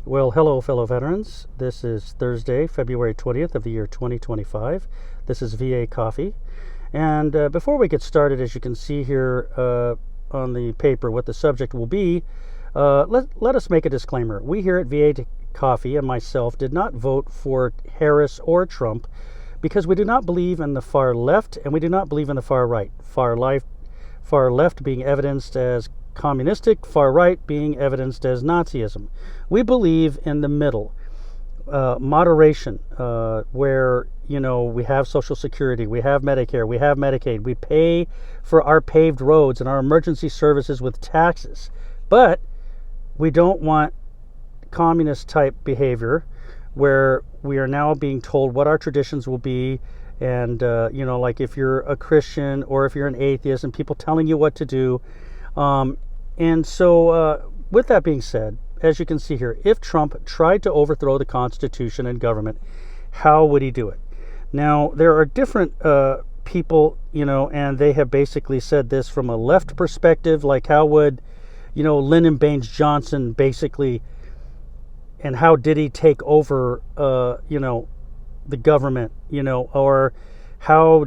Well, hello, fellow veterans. This is Thursday, February 20th of the year 2025. This is VA Coffee. And before we get started, as you can see here on the paper, what the subject will be, let us make a disclaimer. We here at VA Coffee and myself did not vote for Harris or Trump because we do not believe in the far left and we do not believe in the far right. Far left being evidenced as communistic, far right being evidenced as Nazism. We believe in the middle, moderation, where, we have Social Security, we have Medicare, we have Medicaid, we pay for our paved roads and our emergency services with taxes. But we don't want communist type behavior where we are now being told what our traditions will be. And, like if you're a Christian or if you're an atheist and people telling you what to do. And so with that being said, as you can see here, if Trump tried to overthrow the Constitution and government, how would he do it? Now, there are different people, and they have basically said this from a left perspective, like how would, Lyndon Baines Johnson basically, and how did he take over, the government, or how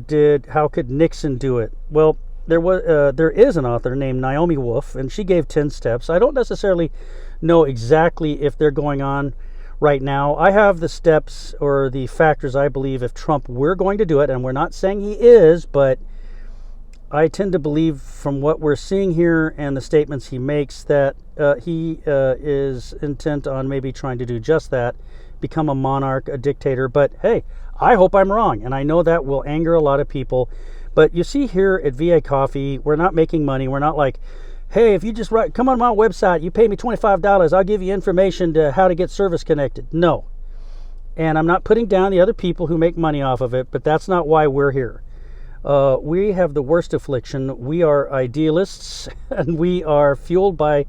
could Nixon do it? Well, there is an author named Naomi Wolf, and she gave 10 steps. I don't necessarily know exactly if they're going on right now. I have the steps or the factors I believe if Trump were going to do it, and we're not saying he is, but I tend to believe from what we're seeing here and the statements he makes that he is intent on maybe trying to do just that, become a monarch, a dictator. But hey, I hope I'm wrong, and I know that will anger a lot of people. But you see here at VA Coffee, we're not making money. We're not like, hey, if you just come on my website, you pay me $25, I'll give you information to how to get service connected. No. And I'm not putting down the other people who make money off of it, but that's not why we're here. We have the worst affliction. We are idealists, and we are fueled by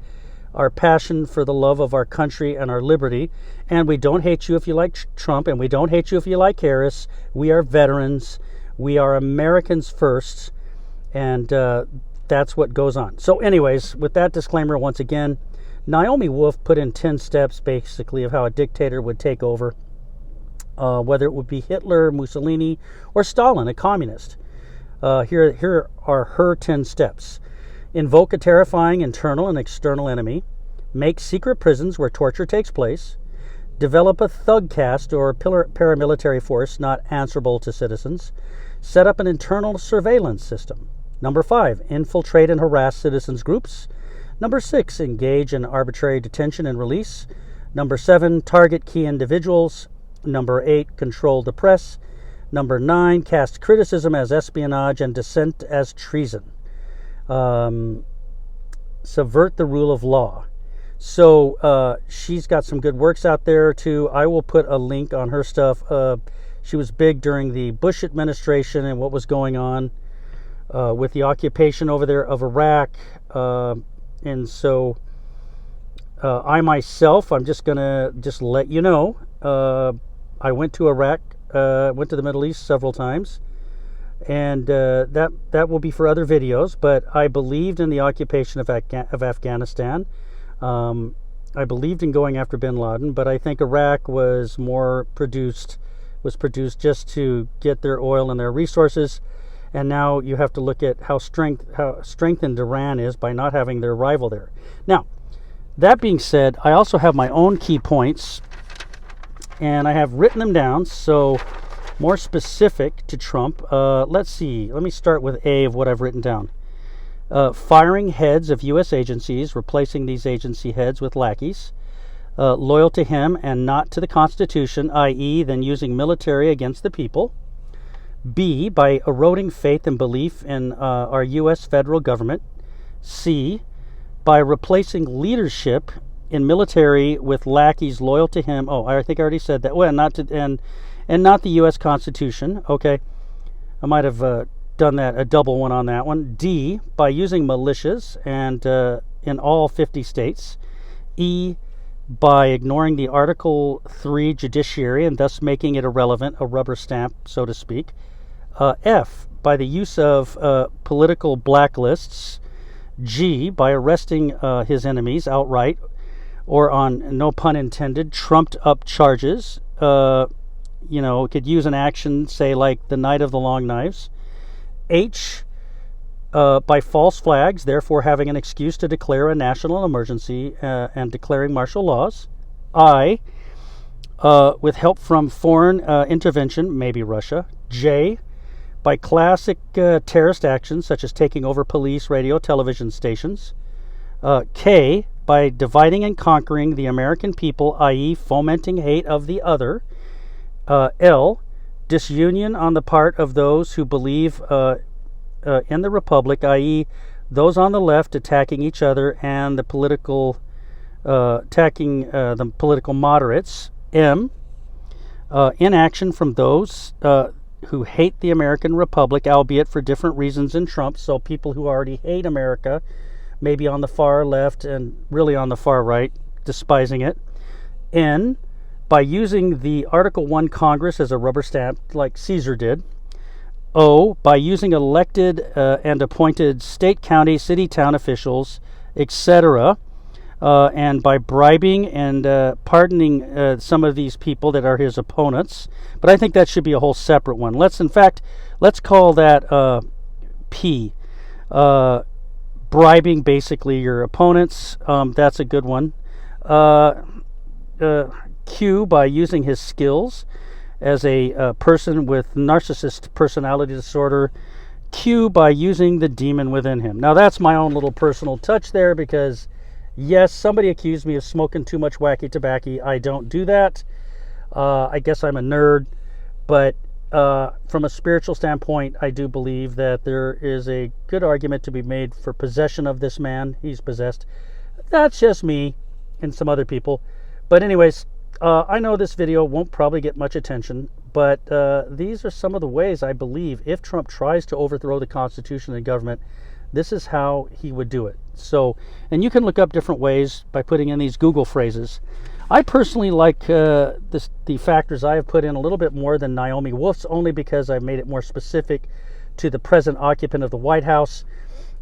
our passion for the love of our country and our liberty. And we don't hate you if you like Trump, and we don't hate you if you like Harris. We are veterans. We are Americans first, and that's what goes on. So anyways, with that disclaimer, once again, Naomi Wolf put in 10 steps basically of how a dictator would take over, whether it would be Hitler, Mussolini, or Stalin, a communist. Here are her 10 steps. Invoke a terrifying internal and external enemy. Make secret prisons where torture takes place. Develop a thug caste or paramilitary force not answerable to citizens. Set up an internal surveillance system. Number 5, infiltrate and harass citizens groups. Number 6, engage in arbitrary detention and release. Number 7, target key individuals. Number 8, control the press. Number 9, cast criticism as espionage and dissent as treason. Subvert the rule of law. So she's got some good works out there too. I will put a link on her stuff. She was big during the Bush administration and what was going on with the occupation over there of Iraq. And so I myself, I'm just going to let you know, I went to Iraq, went to the Middle East several times. And that will be for other videos, but I believed in the occupation of Afghanistan. I believed in going after bin Laden, but I think Iraq was produced just to get their oil and their resources. And now you have to look at how strengthened Iran is by not having their rival there. Now, that being said, I also have my own key points, and I have written them down. So more specific to Trump, let's see. Let me start with A of what I've written down. Firing heads of U.S. agencies, replacing these agency heads with lackeys. Loyal to him and not to the Constitution, i.e. then using military against the people. B, by eroding faith and belief in our U.S. federal government. C, by replacing leadership in military with lackeys loyal to him. Oh, I think I already said that. Well, not the U.S. Constitution. Okay, I might have done that, a double one on that one. D, by using militias and in all 50 states. E, by ignoring the Article 3 judiciary and thus making it irrelevant, a rubber stamp, so to speak. F, by the use of political blacklists. G, by arresting his enemies outright or on, no pun intended, trumped up charges. Could use an action, say, like the Night of the Long Knives. H, by false flags, therefore having an excuse to declare a national emergency and declaring martial laws. I, with help from foreign intervention, maybe Russia. J, by classic terrorist actions such as taking over police, radio, television stations. K, by dividing and conquering the American people, i.e. fomenting hate of the other. L, disunion on the part of those who believe in the republic, i.e. those on the left attacking each other and the political moderates. M, inaction from those who hate the American republic, albeit for different reasons in Trump. So people who already hate America, maybe on the far left and really on the far right, despising it. N, by using the Article 1 Congress as a rubber stamp like Caesar did. O, by using elected and appointed state, county, city, town officials, etc., and by bribing and pardoning some of these people that are his opponents. But I think that should be a whole separate one. Let's call that P. Bribing basically your opponents. That's a good one. Q, by using his skills as a person with narcissist personality disorder. Q, by using the demon within him. Now that's my own little personal touch there, because yes, somebody accused me of smoking too much wacky tobacco. I don't do that. I guess I'm a nerd, but from a spiritual standpoint, I do believe that there is a good argument to be made for possession of this man. He's possessed. That's just me and some other people. But anyways, I know this video won't probably get much attention, but these are some of the ways I believe if Trump tries to overthrow the Constitution and government, this is how he would do it. So, and you can look up different ways by putting in these Google phrases. I personally like the factors I have put in a little bit more than Naomi Wolf's, only because I've made it more specific to the present occupant of the White House.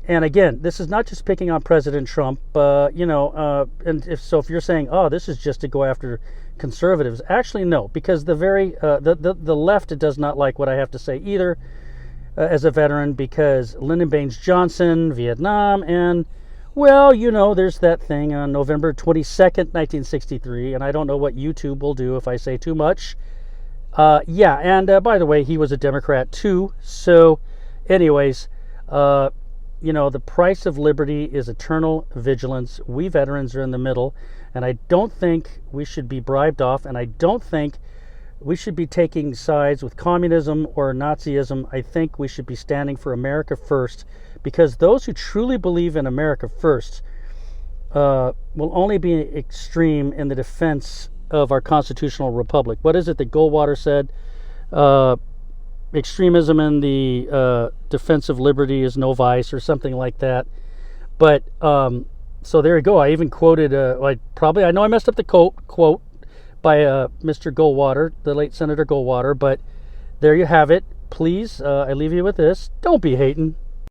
And again, this is not just picking on President Trump, and if you're saying, oh, this is just to go after conservatives, actually no, because the left does not like what I have to say either, as a veteran, because Lyndon Baines Johnson, Vietnam, and well, there's that thing on November 22nd, 1963, and I don't know what YouTube will do if I say too much. By the way, he was a Democrat too. So anyways, the price of liberty is eternal vigilance. We veterans are in the middle, and I don't think we should be bribed off, and I don't think we should be taking sides with communism or Nazism. I think we should be standing for America first, because those who truly believe in America first will only be extreme in the defense of our constitutional republic. What is it that Goldwater said? Extremism in the defense of liberty is no vice, or something like that. But so there you go. I even quoted I know I messed up the quote by Mr. Goldwater, the late Senator Goldwater, but there you have it. Please, I leave you with this. Don't be hating.